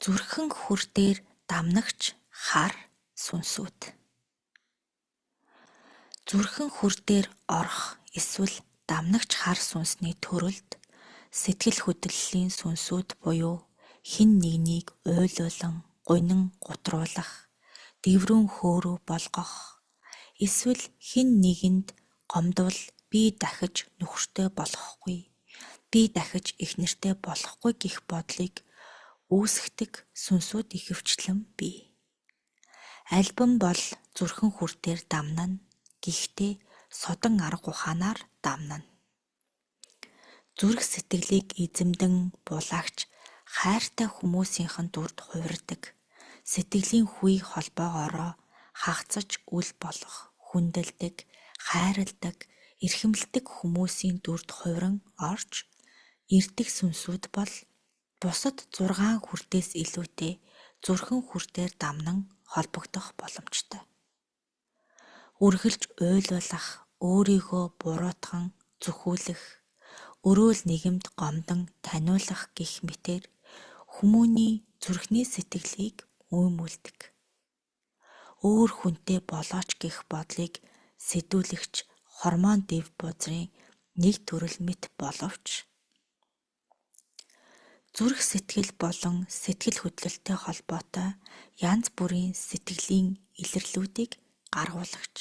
Зүрхэн хүр дээр дамнагч хар сүнсүүд. Зүрхэн хүр дээр орох эсвэл дамнагч хар сүнсний төрөлд сэтгэл хөдлөлийн сүнсүүд буюу хэн нэгнийг уйлуулан, гунин гутруулах, дэврүүн хөөрөв болгох, эсвэл хэн нэгэнд гомдвол би дахиж нөхөртэй болохгүй, би дахиж эхнэртэй болохгүй гэх бодлыг үүсгдэг сүнсүүд ихэвчлэн бий. Альбом бол зүрхэн хүртээр дамнана, гэхдээ содон арга ухаанаар дамнана. Зүрх сэтгэлийг эзэмдэн булаагч хайртай хүмүүсийнхэн дүрд хувирдаг, сэтгэлийн хүй холбоогоороо хагацж үл болох, хүндэлдэг, хайрладаг, эрхэмлдэг хүмүүсийн дүрд хувиран орж ирдэг сүнсүүд бол бусад 6 хүртээс илүүтэй зүрхэн хүртээр дамнан холбогдох боломжтой. Үргэлж уйлуулах, өөрийгөө буруутган зүхүүлэх, өрөөл нэгэмд гомдон таниулах гэх мэтээр хүмүүний зүрхний сэтгэлийг үймүүлдэг. Өөр хүнтэй болооч гэх бодлыг сэдвүүлэгч гормон дэв бузрын нэг төрөл мэт боловч зүрх сэтгэл болон сэтгэл хөдлөлтөй холбоотой янз бүрийн сэтгэлийн илэрлүүдийг гаргуулагч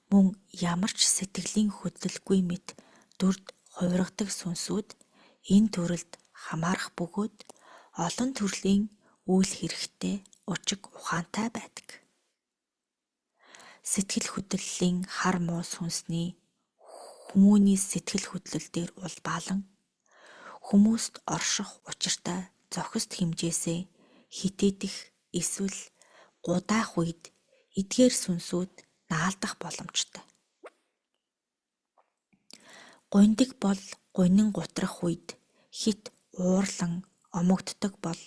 мөн ямар ч сэтгэлийн хөдлөлгүй мэт дүрд хувиргадаг сүнсүүд энэ төрөлд хамаарах бөгөөд олон төрлийн үйл хэрэгтэй учиг ухаантай байдаг. Сэтгэл хөдлөлийн хар муу сүнсний хүмүүний сэтгэл хөдлөл дээр улбаалан хүмүүст орших учиртай зохист хэмжээсээ хитээдэх эсвэл гудаах үед эдгээр сүнсүүд наалдах боломжтой. Гунdig бол гунин гутрах үед хит уурлан омогддог бол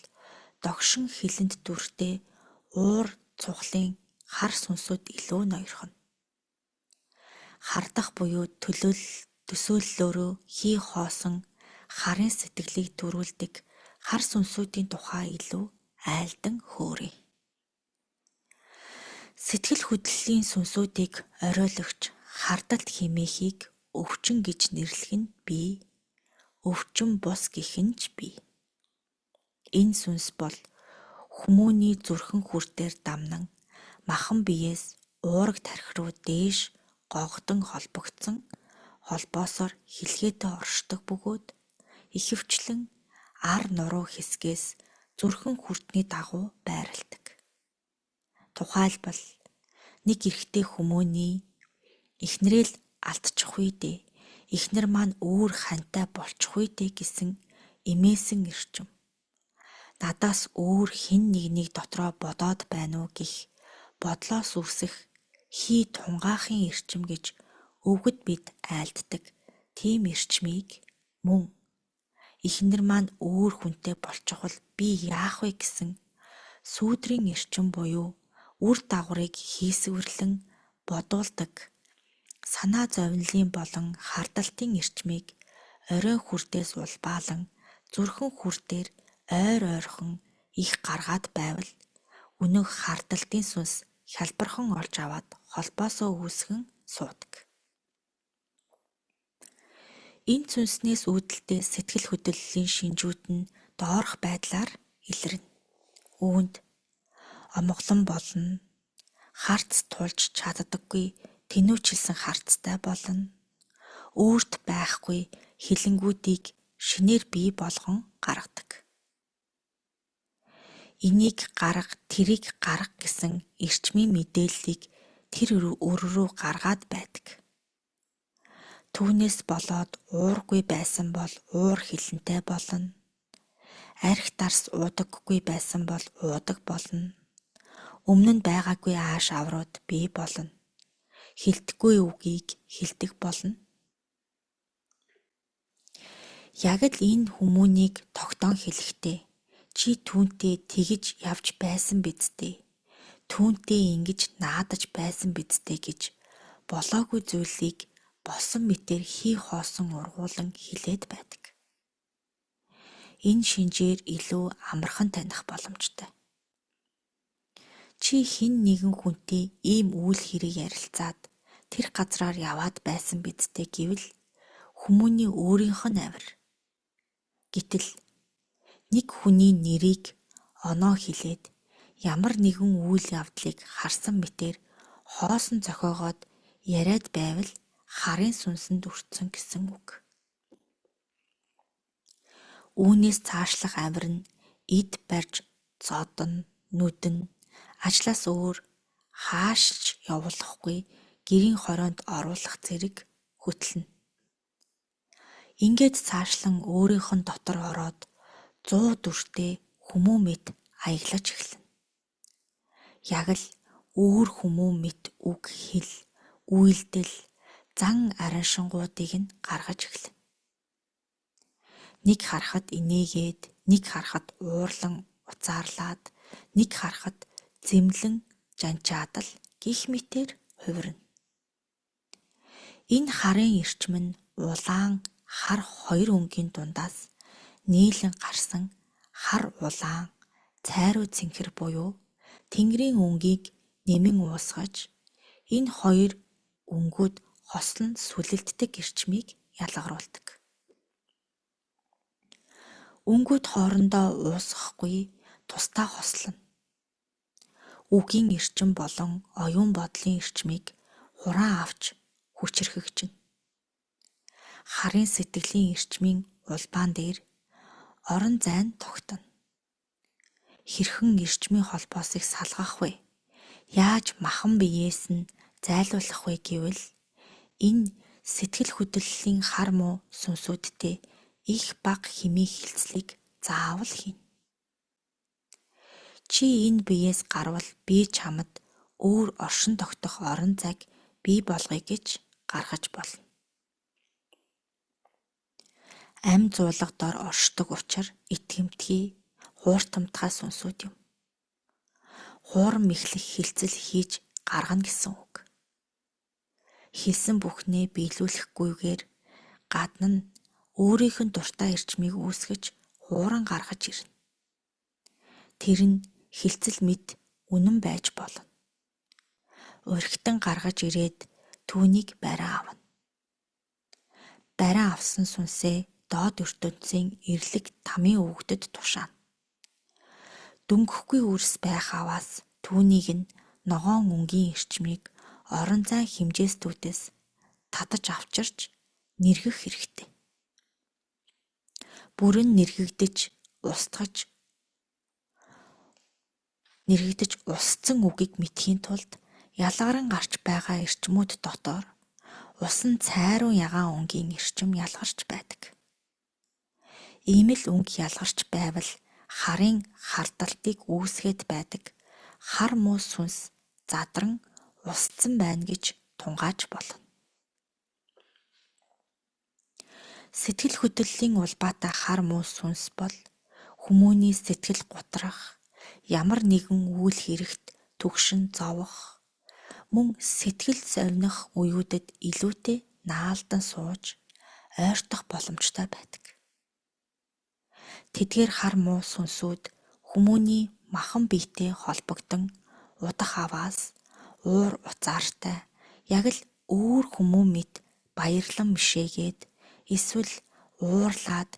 догшин хилэнд дүртэй уур цухлын хар сүнсүүд илүү ноёрхоно. Хардах буюу төсөөллөөрөө хий хоосон харын сэтгэлийг төрүүлдэг хар сүнсүүдийн тухай илүү айлдан хөөрье. Сэтгэл хөдлөлийн сүнсүүдийг оройлагч хардалт хэмээхийг өвчин гэж нэрлэх нь бий, өвчин бус гэх нь ч бий. Энэ сүнс бол хүмүүний зүрхэн хүртээр дамнан махан биеэс уураг тархи руу дээш гогдон холбогдсон холбоосоор хилгээтэй оршдог бөгөөд ихэвчлэн ар нуруу хэсгээс зүрхэн хүртний дагуу байрладаг. Тухайлбал нэг эрэгтэй хүмүүний эхнэрээ л алдчих үедээ эхнэр маань өөр хантай болчих үедээ гэсэн эмээсэн эрчим. Надаас өөр хэн нэгнийг дотроо бодоод байна уу гэх бодлоос үүсэх хий тунгаахын эрчим гэж өвгөд бид айлддаг тийм эрчмийг мөн эхнэр маань өөр хүнтэй болчихвол би яах вэ гэсэн сүүдрийн эрчим буюу үр дагаврыг хийсвэрлэн бодуулдаг санаа зовнилын болон хардалтын эрчмийг оройн хүртээс улбаалан зүрхэн хүртээр ойр ойрхон их гаргаад байвал өнөөх хардалтын сүнс хялбархан олж аваад холбоосоо үүсгэн суудаг. Энэ сүнснээс үүдэлтэй сэтгэл хөдлөлийн шинжүүд нь доорх байдлаар илэрнэ. Үүнд омглон болно, харц тулж чаддаггүй тэнүүчилсэн харцтай болно, өөрт байхгүй хилэнгүүдийг шинээр бий болгон гаргадаг. Энийг гарга, тэрийг гарга гэсэн эрчмийн мэдээллийг тэр өр рүү гаргаад байдаг. Түүнээс болоод уургүй байсан бол уур хилэнтэй болно. Арх дарс уудаггүй байсан бол уудаг болно. Өмнө нь байгаагүй ааш аврууд бий болно. Хилдэггүй үгийг хилдэг болно. Яг л энэ хүмүүнийг тогтоон хэлэхдээ чи түүнтэй тэгж явж байсан бидтэй. Түүнтэй ингэж наадаж байсан бидтэй гэж болоогүй зүйлийг болсон мэтээр хий хоосон ургуулan хилээд байдаг. энэ шинжээр илүү амархан таних боломжтой. Чи хэн нэгэн хүнтэй ийм үйл хэрэг ярилцаад тэр газраар яваад байсан бидтэй гэвэл хүмүүний өөрийнх нь авир. Гэтэл нэг хүний нэрийг оноо хэлээд ямар нэгэн үйл явдлыг харсан мэтээр хоосон зохиогоод яриад байвал харын сүнсэнд өртсөн гэсэн үг. Үүнээс цаашлах авир нь эд барьж зодон, нүдэн, ажлаас өөр хааш ч явуулахгүй гэрийн хорионд оруулах зэрэг хөтлөнө. Ингээд цаашлан өөрийнх нь дотор ороод 100 дүртэй хүмүүн мэд аяглаж эхэлнэ. Яг л өөр хүмүүн мэд үг хэл, үйлдэл, зан араншингуудыг нь гаргаж эхэлнэ. Нэг харахад инээгээд, нэг харахад уурлан уцаарлаад, нэг харахад зэмлэн жанчаадал гих мэтээр хувирна. Энэ харын эрчим нь улаан хар хоёр өнгийн дундаас нийлэн гарсан хар улаан цайруу цэнхэр буюу тэнгэрийн өнгийг нэмэн уусгаж энэ хоёр өнгүүд хослон сүлэлддэг эрчмийг ялгаруулдаг. Өнгүүд хоорондоо уусгахгүй тусдаа хослоно. Үгийн эрчим болон оюун бодлын эрчмийг хураан авч хүчрхэгжинэ. Харын сэтгэлийн эрчмийн улбаан дээр орон зайн тогтно. Хэрхэн эрчмийн холбоосыг салгах вэ? Яаж махан биеэс нь зайлуулах вэ гэвэл энэ сэтгэл хөдлөлийн хар муу сүнсүүдтэй их бага хэмээх хилцлийг заавал хийнэ. Чи энэ биеэс гарвал би чамд өөр оршин тогтох орон зайг бий болгоё гэж гаргаж болно. Ам зуулга дор оршдог учир итгэмтгий, хууртамтгай сүнсүүд юм. Хуурам эхлэх хилцэл хийж гаргана гэсэн үг. Хэлсэн бүхнээ биелүүлэхгүйгээр гадна нь өөрийнх нь дуртай эрчмийг үүсгэж хууран гаргаж ирнэ. Тэр нь хилцэл мэд үнэн байж болно. Урхитан гаргаж ирээд түүнийг бариа авна. Бариа авсан сүнсээ доод ертөнцийн эрлэг тамийн өвгдөд тушаана. Дөнгөхгүй үрс байх аваас түүнийг нь ногоон өнгийн эрчмийг орон зай хэмжээстүүдээс татаж авчирч нэргэх хэрэгтэй. Бүрэн нэргэгдэж устсан үгийг мэдхийн тулд ялгаран гарч байгаа эрчмүүд дотор усан цайруу ягаан өнгийн эрчим ялгарч байдаг. Ийм л өнг ялгарч байвал харын хардалтыг үүсгээд байдаг хар муу сүнс задран устсан байна гэж тунгааж болно. Сэтгэл хөдлөлийн улбаатай хар муу сүнс бол хүмүүний сэтгэл готрах, ямар нэгэн үйл хэрэгт түгшин зовох, мөн сэтгэл зовних үеүүдэд илүүтэй наалдан сууж ойртох боломжтой байдаг. Тэдгээр хар муу сүнсүүд хүмүүний махан биетэй холбогдсон удах аваас уур уцаартай яг л өөр хүмүүн мэд баярлан мишээгээд эсвэл уурлаад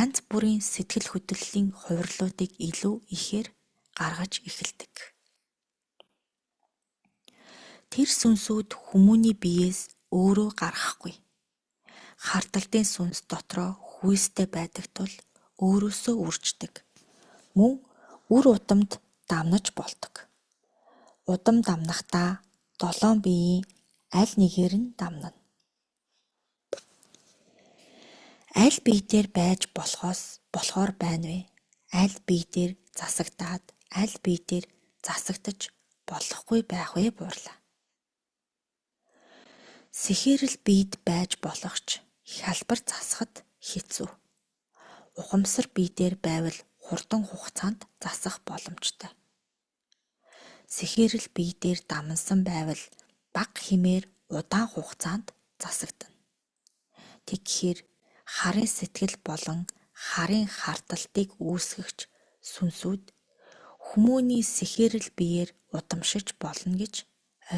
янз бүрийн сэтгэл хөдлөлийн хувирлуудыг илүү ихээр гаргаж эхэлдэг. Тэр сүнсүүд хүмүүний биеэс өөрөө гарахгүй. Хардалтын сүнс дотроо хүйстэй байдаг тул өөрөөсөө үрждэг. Мөн үр удамд дамнаж болдог. Удам дамнахдаа 7 биеийн аль нэгээр нь дамнана. Аль бие дээр байж болохоор байна вэ? Аль бие дээр засагдаад, аль бие дээр засагдаж болохгүй байх вэ буурлаа. Сэхэрэл биед байж болох ч хялбар засахад хэцүү. Ухамсар бие дээр байвал хурдан хугацаанд засах боломжтой. Сэхэрэл бие дээр дамнасан байвал бага хэмээр удаан хугацаанд засагдана. Тэгэхэр харын сэтгэл болон харын харталтыг үүсгэгч сүнсүүд хүмүүний сэхээрэл биеэр удамшиж болно гэж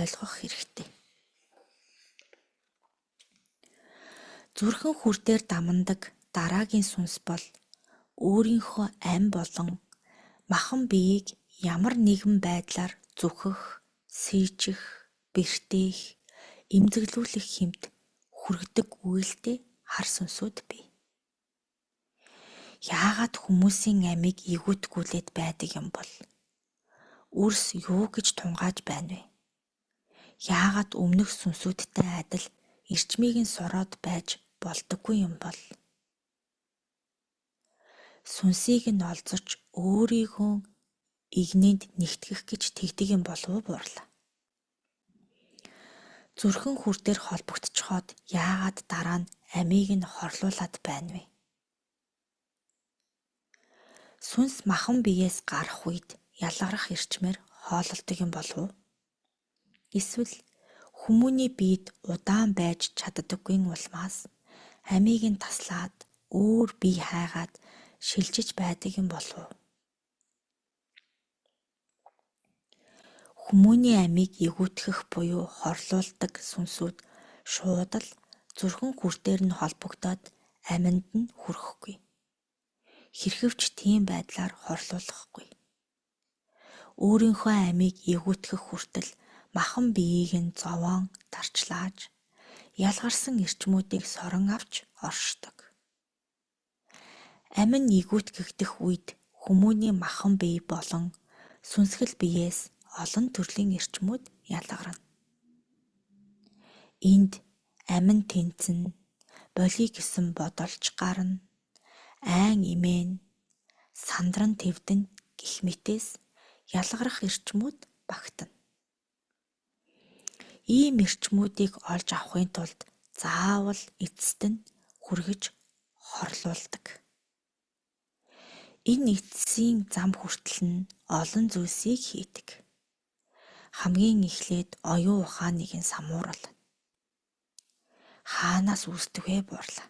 ойлгох хэрэгтэй. Зүрхэн хүрдээр дамандаг дараагийн сүнс бол өөрийнхөө ам болон махан биеийг ямар нэгэн байдлаар зүхэх, сийчих, бэртээх, эмзэглүүлэх хэмт хүргэдэг үйлдэл хар сүнсүүд бий. Яагаад хүмүүсийн амийг игүүтгүүлээд байдаг юм бол? Үрс юу гэж тунгааж байна вэ? Яагаад өмнөх сүнсүүдтэй адил эрчмийг нь сураад байж болдоггүй юм бол? Сүнсийг нь олзож өөрийгөө игнэнд нэгтгэх гэж тэгдэг юм болов уу буурлаа? Зүрхэн хүрдээр холбогдчиход яагаад дараа нь амийг нь хорлуулад байна вэ? Сүнс махан биеэс гарах үед ялгарах эрчмээр хоололдог юм болов уу? Эсвэл хүмүүний биед удаан байж чаддаггүй улмаас амийг нь таслаад өөр бие хайгаад шилжиж байдаг юм болов уу? Хүмүүний амийг игүүтгэх буюу хорлуулдаг сүнсүүд шууд л зүрхэн хүрдээр нь холбогдоод аминд нь хүрэхгүй. Хэрхэвч тийм байдлаар хорлуулахгүй. Өөрийнхөө амийг игүүтгэх хүртэл махан биеийг нь зовоон тарчлааж, ялгарсан эрчмүүдийг сорон авч оршдог. Амин игүүтгэгдэх үед хүмүүний махан бие болон сүнсгэл биеэс олон төрлийн эрчмүүд ялгарна. Энд амин тэнцэн, болий гэсэн бодолч гарна, айн имэн, сандран твдэн гэх мэтээс ялгарах эрчмүүд багтана. Ийм эрчмүүдийг олж авахын тулд заавал эцэст нь хүргэж хорлуулдаг. Энэ эцсийн зам хүртэл нь олон зүйлсийг хийдэг. Хамгийн эхлээд оюун ухааныг нь самуурал. Хаанаас үүсдэг вэ буурлаа?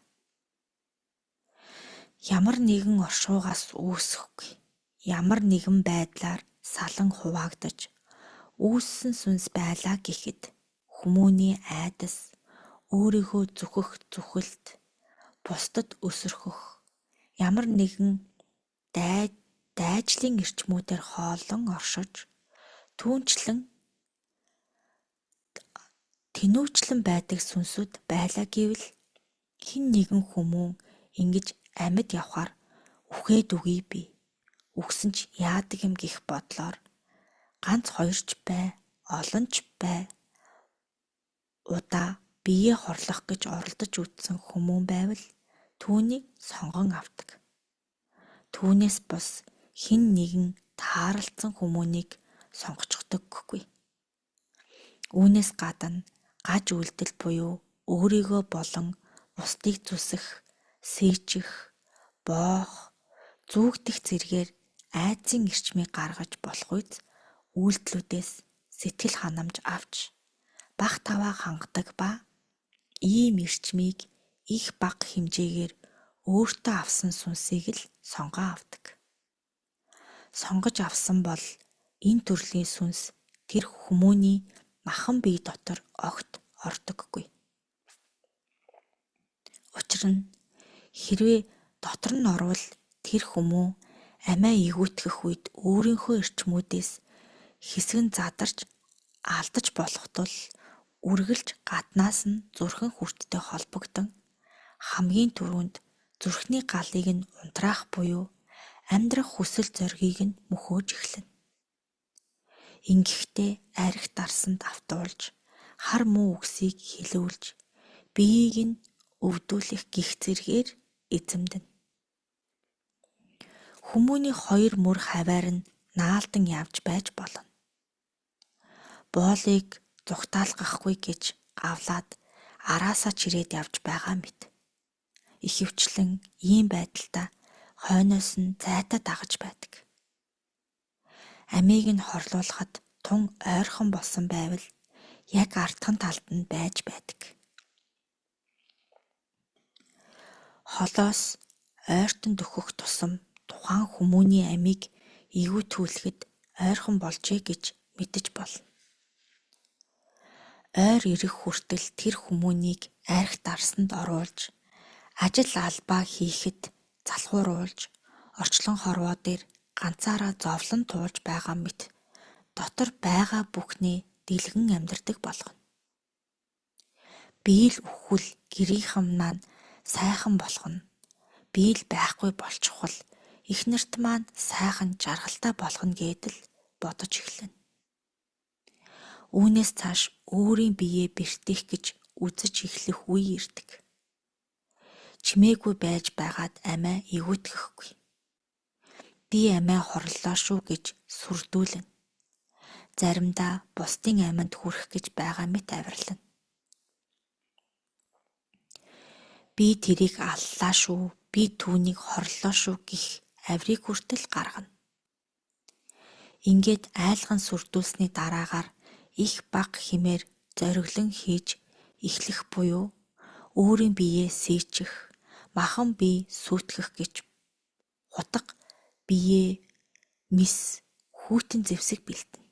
Ямар нэгэн оршуугаас үүсэхгүй. Ямар нэгэн байдлаар салан хуваагдаж үүссэн сүнс байлаа гэхэд хүмүүний айдас, өөрийгөө зүхэх зүхэлт, бусдад өсөрхөх, ямар нэгэн дайжлын эрчмүүдээр хооллон оршиж, тэнүүчлэн байдаг сүнсүүд байлаа гэвэл хэн нэгэн хүмүүн ингэж амьд явхаар үхээд үгүй би. Үгсэн ч яадаг юм гэх бодлоор ганц хоёрч бай, олонч бай. Удаа биеэ хорлох гэж оролдож үтсэн хүмүүн байвал түүнийг сонгон авдаг. Түүнээс бус хэн нэгэн тааралцсан хүмүүнийг сонгоцдоггүй. Үүнээс гадна гаж үйлдэл буюу өөрийгөө болон бусдыг зүсэх, сийчих, боох, зүүгдэх зэргээр айдсын эрчмийг гаргаж болох үед үйлдэлүүдээс сэтгэл ханамж авч бах таваа хангадаг ба ийм эрчмийг их бага хэмжээгээр өөртөө авсан сүнсийг л сонгоо авдаг. Сонгож авсан бол энэ төрлийн сүнс тэр хүмүүний махан бие дотор огт ордоггүй. Учир нь хэрвээ дотор нь орвол тэр хүмүүн амиа игүүтгэх үед өөрийнхөө эрчмүүдээс хэсгэн задарч алдаж болох тул үргэлж гаднаас нь зүрхэн хүрттэй холбогдсон хамгийн түрүүнд зүрхний галыг нь унтраах буюу амьдрах хүсэл зоригийг нь мөхөөж эхлэнэ. Ингэхдээ арх дарсанд автуулж, хар муу үгсийг хэлүүлж, биеийг нь өвдүүлэх гих зэргээр эзэмдэнэ. Хүмүүний хоёр мөр хаваар нь наалдан явж байж болно. Боолыг зүгтаалгахгүй гэж гавлаад араасаа чирээд явж байгаа мэт. Ихэвчлэн ийм байдалтай хойноос нь зайтай дагаж байдаг. Амийг нь хорлуулахад тун ойрхон болсон байвал яг ардхан талд нь байж байдаг. Холоос ойртон дөхөх тусам тухайн хүмүүний амийг ээгүүтүүлэхэд ойрхон болжээ гэж мэдэж болно. Ойр ирэх хүртэл тэр хүмүүнийг арх дарсанд оруулж, ажил албаа хийхэд залхууруулж, орчлон хорвоо дээр ганцаараа зовлон туулж байгаа мэт дотор байгаа бүхнээ дэлгэн амьдардаг болгоно. Биел үхвэл гэрийнхэн маань сайхан болгоно. Биел байхгүй болчихвол эхнэрт маань сайхан жаргалтай болгоно гэдэл бодож эхлэнэ. Үүнээс цааш өөрийн биеэ бэртэх гэж үзэж эхлэх үе ирдэг. Чимээгүй байж байгаад амиа ээгүүтгэхгүй. Би амиа хорлоо шүү гэж сүрдүүлнэ. Заримдаа бусдын аминд хүрэх гэж байгаа мэт авирлана. Би тэрийг аллаа шүү, би түүнийг хорлоо шүү гэх авирыг хүртэл гаргана. Ингээд айлган сүрдүүлсний дараагаар их баг хэмээр зориглон хийж эхлэх буюу өөрийн биеэ сийчих, махан бие сүйтгэх гэж хутга биеэ мис хүйтэн зэвсэг бэлтэнэ.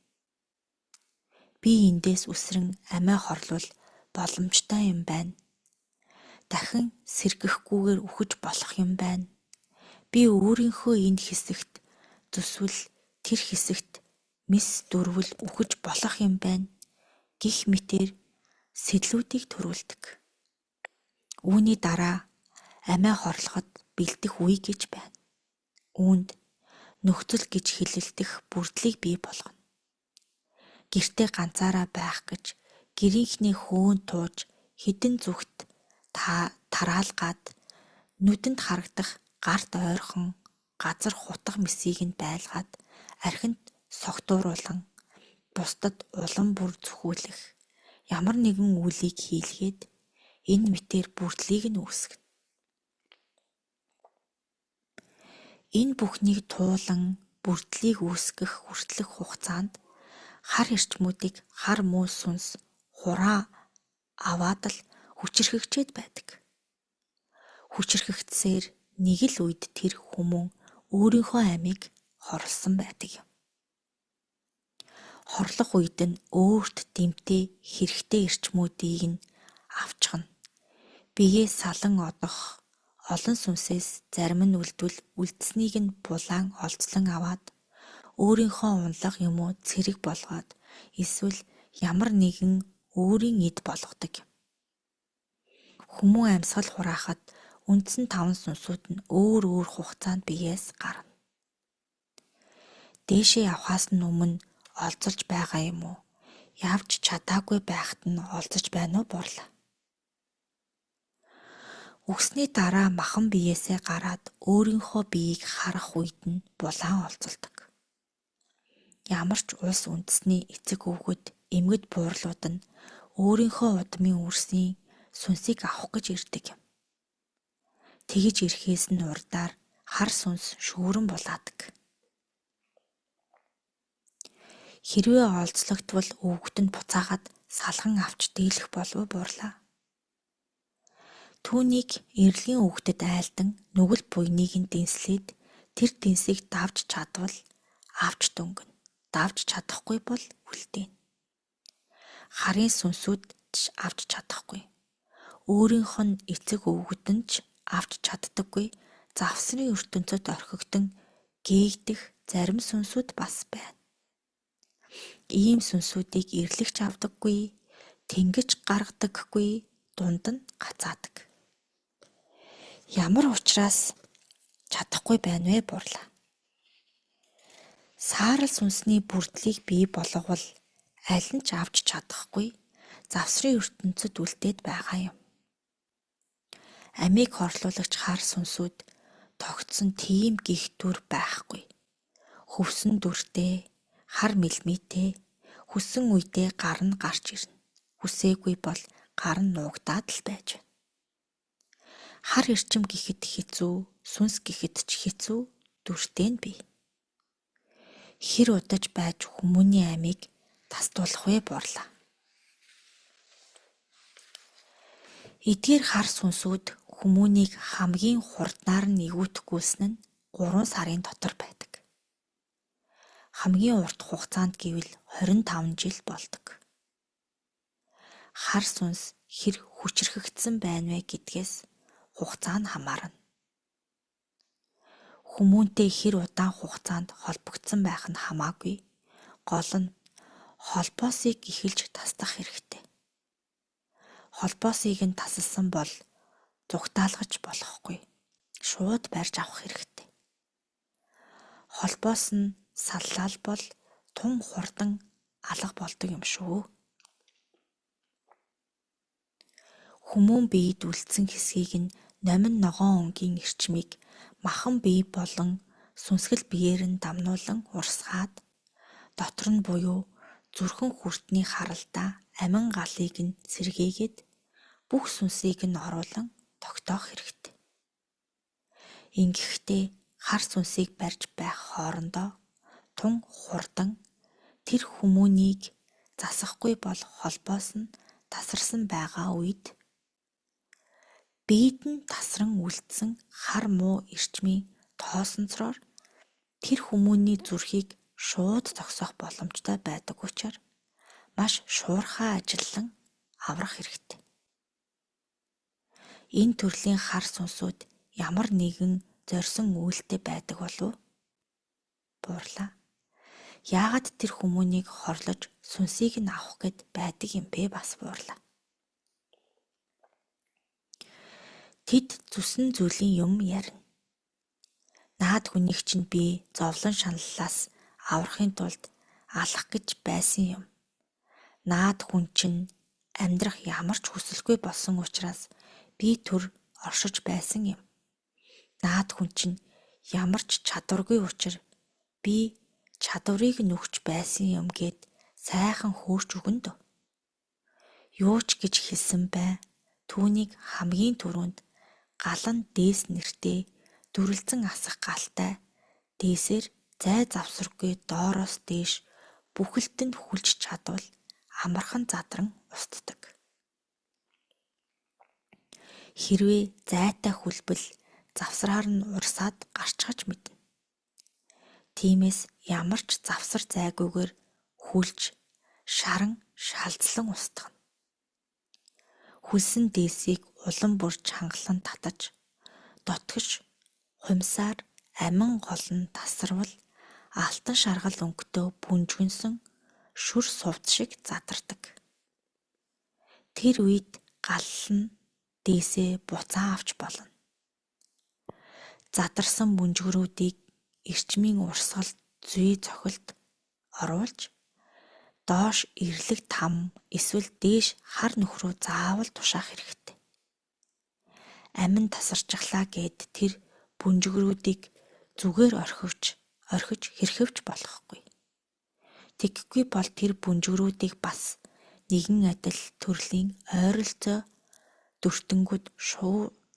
Би эндээс үсрэн амиа хорлол боломжтой юм байна. Дахин сэргэхгүйгээр үхэж болох юм байна. Би өөрийнхөө энэ хэсэгт зүсвэл тэр хэсэгт мис дөрвөл үхэж болох юм байна гэх мэтээр сэтлүүдийг төрүүлдэг. Үүний дараа амиа хорлоход бэлдэх үе гэж байна. Үүнд нөхцөл гэж хэлэлдэх бүрдлийг бий болгоно. Гэртээ ганцаараа байх гэж гэрийнхний хөөн тууж хідэн зүгт тараалгаад нүдэнд харагдах гарт ойрхон газар хутга мисийг нь байлгаад архинд согтууруулан бусдад улам бүр зүхүүлэх ямар нэгэн үйлийг хийлгээд энэ мэтээр бүрдлийг нь үүсгэнэ. Энэ бүхнийг туулан бүрдлийг үүсгэх хүртэлх хугацаанд хар эрчмүүдийг хар муу сүнс хураа аваад л хүчирхэгчээд байдаг. Хүчирхэгдсээр нэг л үед тэр хүмүүн өөрийнхөө амийг хорлсон байдаг юм. Хорлох үед нь өөрт дэмтэй хэрэгтэй эрчмүүдийг нь авчхна. Биеэ салан одох олон сүнсээс зарим нь үлдсэнийг нь булаан олзлон аваад өөрийнхөө унлага юм уу цэрэг болгоод эсвэл ямар нэгэн өөрийн эд болгодог юм. Хүмүүн амьсгал хураахад үндсэн 5 сүнсүүд нь өөр хугацаанд биеэс гарна. Дээшээ явхаас нь өмнө олзолж байгаа юм уу? Явж чадаагүй байхад нь олзож байна уу борлоо. Үгсний дараа махан биеэсээ гараад өөрийнхөө биеийг харах үед нь булаан олзолдог. Ямар ч улс үндэсний эцэг өвгөд эмгэж буурлууд нь өөрийнхөө удмын үрсийн сүнсийг авах гэж ирдэг юм. Тэгж ирэхээс нь урдаар хар сүнс шүүрэн булаадаг. Хэрвээ олзлогдвол өвгөд нь буцаагаад салган авч дийлэх болов буурлаа. Түүнийг эрлийн өвгөдөд айлдан нүгэл буйныг нь дэнслээд тэр дэнсийг давж чадвал авч дөнгөн. Давж чадахгүй бол үлдээнэ. Харын сүнсүүд ч авч чадахгүй. Өөрийнх нь эцэг өвгөд нь ч авч чаддаггүй завсрын ертөнцөд орхигдсон гээгдэх зарим сүнсүүд бас байна. Ийм сүнсүүдийг эрлэгч авдаггүй, тэнгиж гаргадаггүй, дунд нь гацаадаг. Ямар учраас чадахгүй байна вэ буурлаа. Саарал сүнсний бүрдлийг бий болговол аль нь ч авч чадахгүй завсрын ертөнцөд үлдээд байгаа юм. Амийг хорлуулагч хар сүнсүүд тогтсон тийм гих дүр байхгүй. Хөвсөн дүртэй, хар мэлмитэй, хүссэн үедээ гар нь гарч ирнэ. Хүсээгүй бол гар нь нуугдаад л байж байна. Хар эрчим гэхэд хэцүү, сүнс гэхэд ч хэцүү дүртэй нь бий. Хэр удаж байж хүмүүний амийг тасдуулах вэ буурлаа. Эдгээр хар сүнсүүд Хүмүүнийг хамгийн хурднаар нь эгүүтгэхгүйсэн нь 3 сарын дотор байдаг. Хамгийн урт хугацаанд гэвэл 25 жил болдог. Хар сүнс хэр хүчрхэгдсэн байна вэ гэдгээс хугацаа нь хамаарна. Хүмүүнтэй хэр удаан хугацаанд холбогдсон байх нь хамаагүй. Гол нь холбоосыг эхэлж таслах хэрэгтэй. Холбоосыг нь тасалсан бол зугтаалгаж болохгүй. Шууд барьж авах хэрэгтэй. Холбоос нь саллал бол тун хурдан алга болдог юм шүү. Хүмүүн биед үлдсэн хэсгийг нь номин ногоон өнгийн эрчмийг махан бие болон сүнсгэл биеэр нь дамнуулан урсгаад дотор нь буюу зүрхэн хүртний харалдаа амин галыг нь сэргээгээд бүх сүнсийг нь оруулан тогтоох хэрэгтэй. Ингэхдээ хар сүнсийг барьж байх хоорондоо тун хурдан тэр хүмүүнийг засахгүй бол холбоос нь тасарсан байгаа үед биед нь тасран үлдсэн хар муу эрчмийн тоосонцроор тэр хүмүүний зүрхийг шууд зогсоох боломжтой байдаг учраас маш шуурхай ажиллан аврах хэрэгтэй. Энэ төрлийн хар сүнсүүд ямар нэгэн зорьсон үйлдэл байдаг болов? Буурлаа. Яагаад тэр хүмүүнийг хорлож сүнсийг нь авах гэд байдаг юм бэ бас буурлаа. Тэд зүсэн зүйлийн юм ярина. Наад хүнийг чинь би зовлон шаналлаас аврахын тулд алах гэж байсан юм. Наад хүн чинь амьдрах ямар ч хүсэлгүй болсон учраас би төр оршиж байсан юм. Наад хүн чинь ямар ч чадваргүй учраас би чадварыг нүгч байсан юм гэд сайхан хөөрч өгнө дөө. Юу ч гэж хэлсэн бай. Түүнийг хамгийн түрүүнд галан дээс нэртэй дүрлцэн асах галтай дээсээр зай завсаргүй доороос дээш бүхэлдэнд хүлж чадвал амархан задран устдаг. Хэрвээ зайтай хүлбэл завсраар нь урсаад гарчхаж мэднэ. Тиймээс ямар ч завсар зайгүйгээр хүлж шаран шалцлан устгана. Хүлсэн дээсийг улам бүр чангалан татаж дотгош хумсаар амин гол нь тасарвал алтан шаргал өнгөтэй бүнжгэнсэн шүр сувд шиг задардаг. Тэр үед гал нь дээсээ буцаан авч болно. Задарсан бүнжгэрүүдийг эрчмийн урсгалд зүй цохилд оруулж доош ирлэг там эсвэл дээш хар нөхрөө заавал тушаах хэрэгтэй. Амин тасарчглаа гэд тэр бүнжгэрүүдийг зүгээр орхиж хэрхэвч болохгүй. Тэгэхгүй бол тэр бүнжгэрүүдийг бас нэгэн адил төрлийн ойролцоо дүртэнгүүд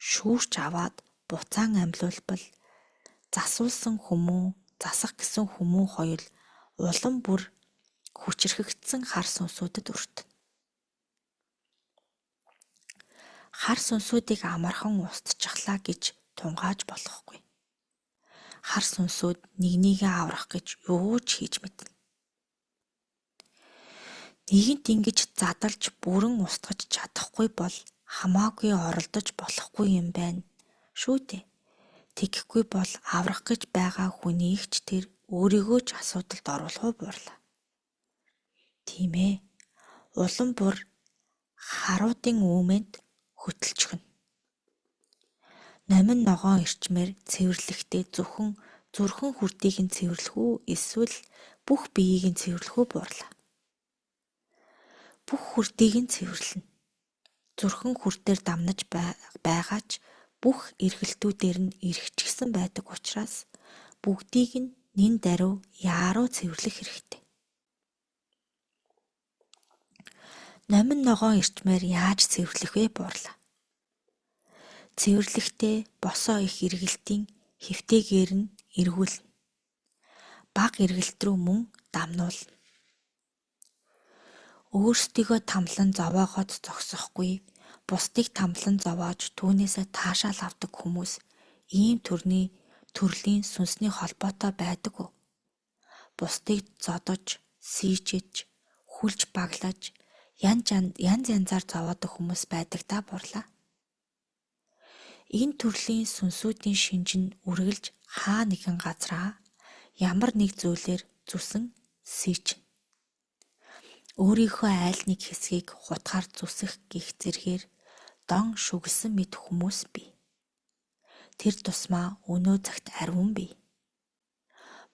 шүүрч аваад буцаан амьлуулбал засуулсан хүмүүн засах гэсэн хүмүүн хоёул улам бүр хүчрхэгдсэн хар сүнсүүдэд өртөнө. Хар сүнсүүдийг амархан устчихлаа гэж тунгааж болохгүй. Хар сүнсүүд нэгнийгээ аврах гэж юу ч хийж мэднэ. Нэгэнт ингэж задалж бүрэн устгаж чадахгүй бол хамаагүй оролдож болохгүй юм байна шүү дээ. Тэгэхгүй бол аврах гэж байгаа хүнийг ч тэр өөрийгөө ч асуудалд оруулах уу буурлаа. Тийм ээ. Улам бүр харуудын үүмэнд хөтөлчихнө. Номин ногоон эрчмээр цэвэрлэхдээ зөвхөн зүрхэн хүртийг нь цэвэрлэх үү эсвэл бүх биеийг нь цэвэрлэх үү буурлаа. Бүх хүртийг нь цэвэрлэнэ. Зүрхэн хүртээр дамнаж байгаач бүх эргэлтүүдээр нь эргэжчихсэн байдаг учраас бүгдийг нь нин даруй яаруу цэвэрлэх хэрэгтэй. Номин ногоон эрчмээр яаж цэвэрлэх вэ буурлаа. Цэвэрлэхдээ босоо их эргэлтийн хэвтэйгээр нь эргүүлнэ. Бага эргэлт рүү мөн дамнуулна. Өөрсдийгөө тамлан зовоогоод зогсохгүй Бусдыг тамлан зовоож түүнээсээ таашаал авдаг хүмүүс ийм төрлийн сүнсний холбоотой байдаггүй. Бусдыг зодож, сийжиж, хүлж баглаж, янз янзаар зовоодог хүмүүс байдаг та бурлаа. Энэ төрлийн сүнсүүдийн шинж нь үргэлж хаа нэгэн газраа ямар нэг зүйлээр зүсэн сийж. Өөрийнхөө айл нэг хэсгийг хутгаар зүсэх гих зэргээр дон шүглсэн мэд хүмүүс бий. Тэр тусмаа өнөө цагт ариун бий.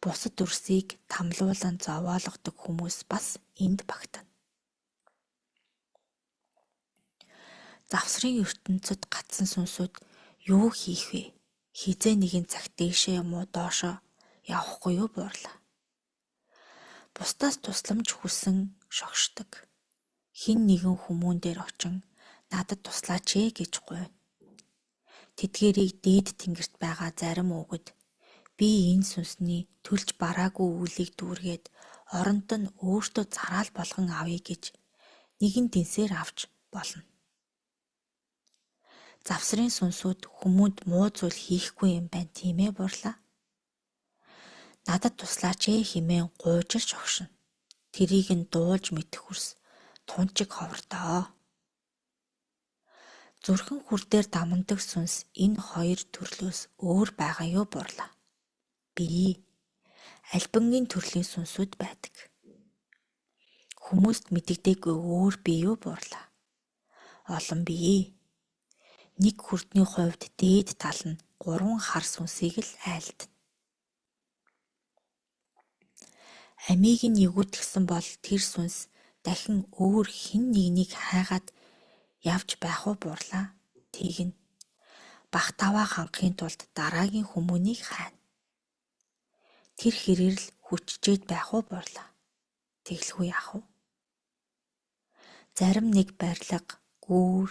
Бусад өрсийг тамлуулан зовоолгодог хүмүүс бас энд багтана. Завсрын ертөнцид гацсан сүнсүүд юу хийх вэ? Хизээ нэгэн цагт дээшээ юм уу доошоо явахгүй юу буурлаа. Бусдаас тусламж хүсэн шогшдог. Хин нэгэн хүмүүн дээр очин надад туслаач ээ гэж гуйна. Тэдгээрийг дээд тэнгэрт байгаа зарим үгэд би энэ сүнсний төлж бараагүй үлийг дүүргээд оронд нь өөртөө зараал болгон авъя гэж нэгэн дэнсээр авч болно. Завсрын сүнсүүд хүмүүнд муу зүйл хийхгүй юм байна тийм ээ бурлаа. Надад туслаач ээ хэмээн гуйжирч огшино. Тэрийг нь дуулж мэдэх хүрс тунчиг ховрдоо. Зүрхэн хүрдээр дамандаг сүнс энэ хоёр төрлөөс өөр байгаа юу бурлаа. Би альбангийн төрлийн сүнсүүд байдаг. Хүмүүст мэдэгдээгүй өөр бий юу бурлаа. Олон бий. Нэг хүрдний хувьд дээд тал нь 3 хар сүнсийг л айлтна. Амийг нь эвгүйтгсэн бол тэр сүнс дахин өөр хэн нэгнийг хайгаад явж байх уу бурлаа. Тэгнь бах таваа хангахын тулд дараагийн хүмүүнийг хайна. Тэр хэрээр л хүчжээд байх уу бурлаа. Тэглгүй яах вэ? Зарим нэг барилга, гүүр,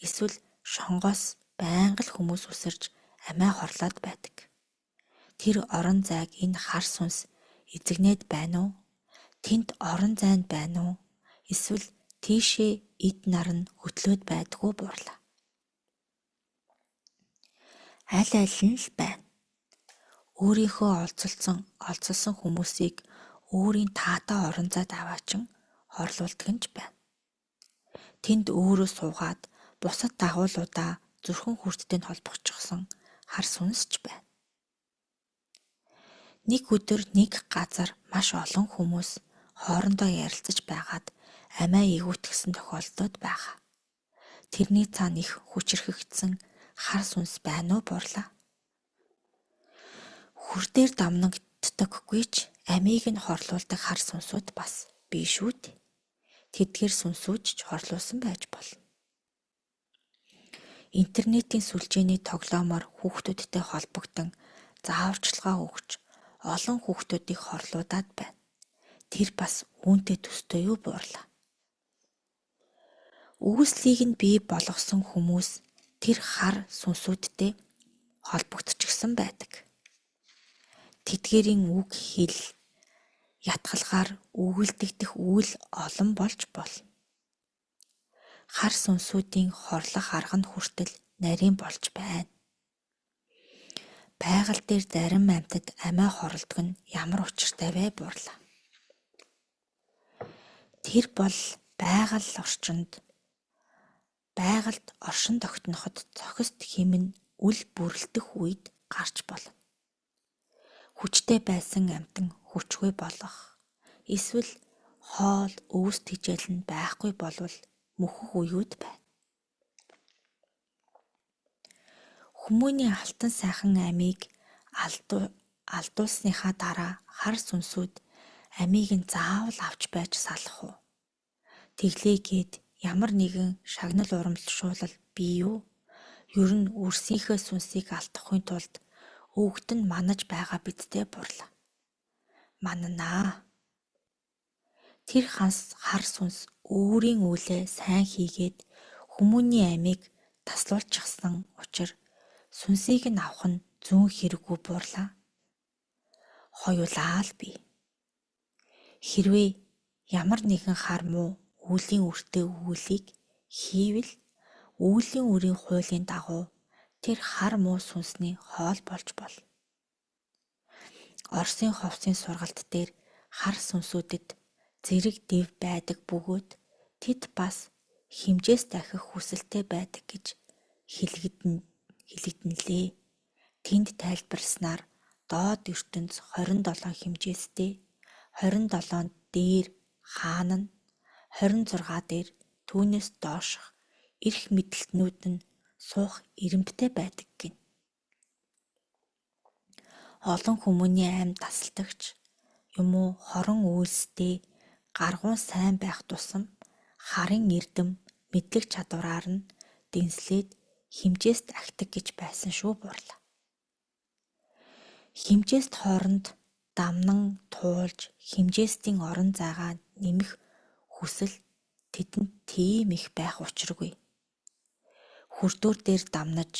эсвэл шонгоос байнга л хүмүүс үсэрж амиа хорлоод байдаг. Тэр орон зайг энэ хар сүнс эзэгнээд байна уу? Тэнд орон зайд байна уу? Эсвэл тийшээ эд нар нь хөтлөөд байдгүй бурлаа. Аль нь л байна. Өөрийнхөө олцолсон хүмүүсийг өөрийн таатай орон зайд аваачин хорлуулдаг нь ч байна. Тэнд өөрөө суугаад бусад дагуулуудаа зүрхэн хүрттэй нь холбогчсон хар сүнс ч байна. Нэг өдөр нэг газар маш олон хүмүүс хоорондоо ярилцаж байгаад амиа эвгүйтгсэн тохиолдлууд байгаа. Тэрний цаана их хүчрхэгдсэн хар сүнс байна уу бурлаа. Хүрдээр дамнагддаггүй ч амийг нь хорлуулдаг хар сүнсүүд бас бий шүү дээ. Тэдгээр сүнсүүд ч хорлуулсан байж болно. Интернетийн сүлжээний тоглоомоор хүүхдүүдтэй холбогдсон зааварчилгаа өгч олон хүүхдүүдийг хорлуулад байна. Тэр бас үүнтэй төстэй юу буурлаа. Үүслийг нь бий болгосон хүмүүс тэр хар сүнсүүдтэй холбогдчихсан байдаг. Тэдгээрийн үг хэл ятгалгаар үгэлдэгдэх үйл олон болж болно. Хар сүнсүүдийн хорлох арга нь хүртэл нарийн болж байна. Байгаль дээр зарим амьтад амиа хорлдог нь ямар учиртай вэ бурлаа. Тэр бол байгальд оршин тогтноход цохист хэмнэ үл бүрлдэх үед гарч болно. Хүчтэй байсан амьтан хүчгүй болох, эсвэл хоол өвс тэжээл нь байхгүй болвол мөхөх үеуд байна. Хүмүүний алтан сайхан амийг алдуулсныхаа дараа хар сүнсүүд амийг нь заавал авч байж салах уу? Тэглээгээд ямар нэгэн шагнал урамшуулал бий юу? Ер нь өрсийнхөө сүнсийг алдахын тулд өвгт нь манаж байгаа бидтэй бурлаа. Мананаа. Тэр хар сүнс өөрийн үлээ сайн хийгээд хүмүүний амийг таслуулчихсан учраас сүнсийг нь авах нь зүүн хэрэггүй бурлаа. Хоёулаа л бий. Хэрвээ ямар нэгэн хар муу үлийн үртэй үйлийг хийвэл Үүлийн үрийн хуулийн дагуу тэр хар муу сүнсний хоол болж бол. Оросын ховсын сургалт дээр хар сүнсүүдэд зэрэг дэв байдаг бөгөөд тэд бас химжээс дахих хүсэлтэй байдаг гэж хэлэгдэнлээ. Тэнд тайлбарснаар доод ертөнц 27 хэмжээстэй, 27-нд дээр хаан нь, 26 дээр түүнээс доошх эрх мэдлэлтнүүд нь суух эрэмбтэй байдаг гин. Олон хүмүүний аймд тасалдагч юм уу хорон үйлстэй гаргуун сайн байх тусам харын эрдэм мэдлэг чадвараар нь дэнслээд химжээст ахдаг гэж байсан шүү бурлаа. Химжээст хооронд дамнан туулж химжээстийн орон зайгаа нэмэх хүсэл тэдэнд тийм их байх учиргүй. Хүрдүүр дээр дамнаж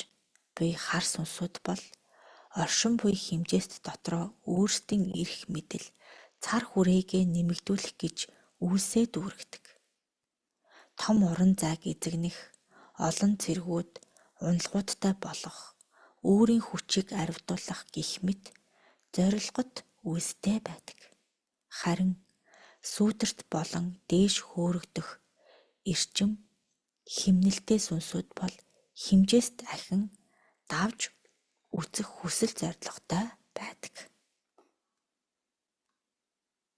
буй хар сүнсүүд бол оршин буй химжээст дотроо өөрсдийн эрх мэдэл, цар хүрээгээ нэмэгдүүлэх гэж үйлсээ дүүргэдэг. Том орон зайг эзэгнэх, олон цэргүүд, унлагуудтай болох, өөрийн хүчийг арвидуулах гэх мэт зорилгот үйлстэй байдаг. Харин сүүдэрт болон дээш хөөрөгдөх эрчим химнэлтэй сүнсүүд бол химжээст ахин давж үзэх хүсэл зорилготой байдаг.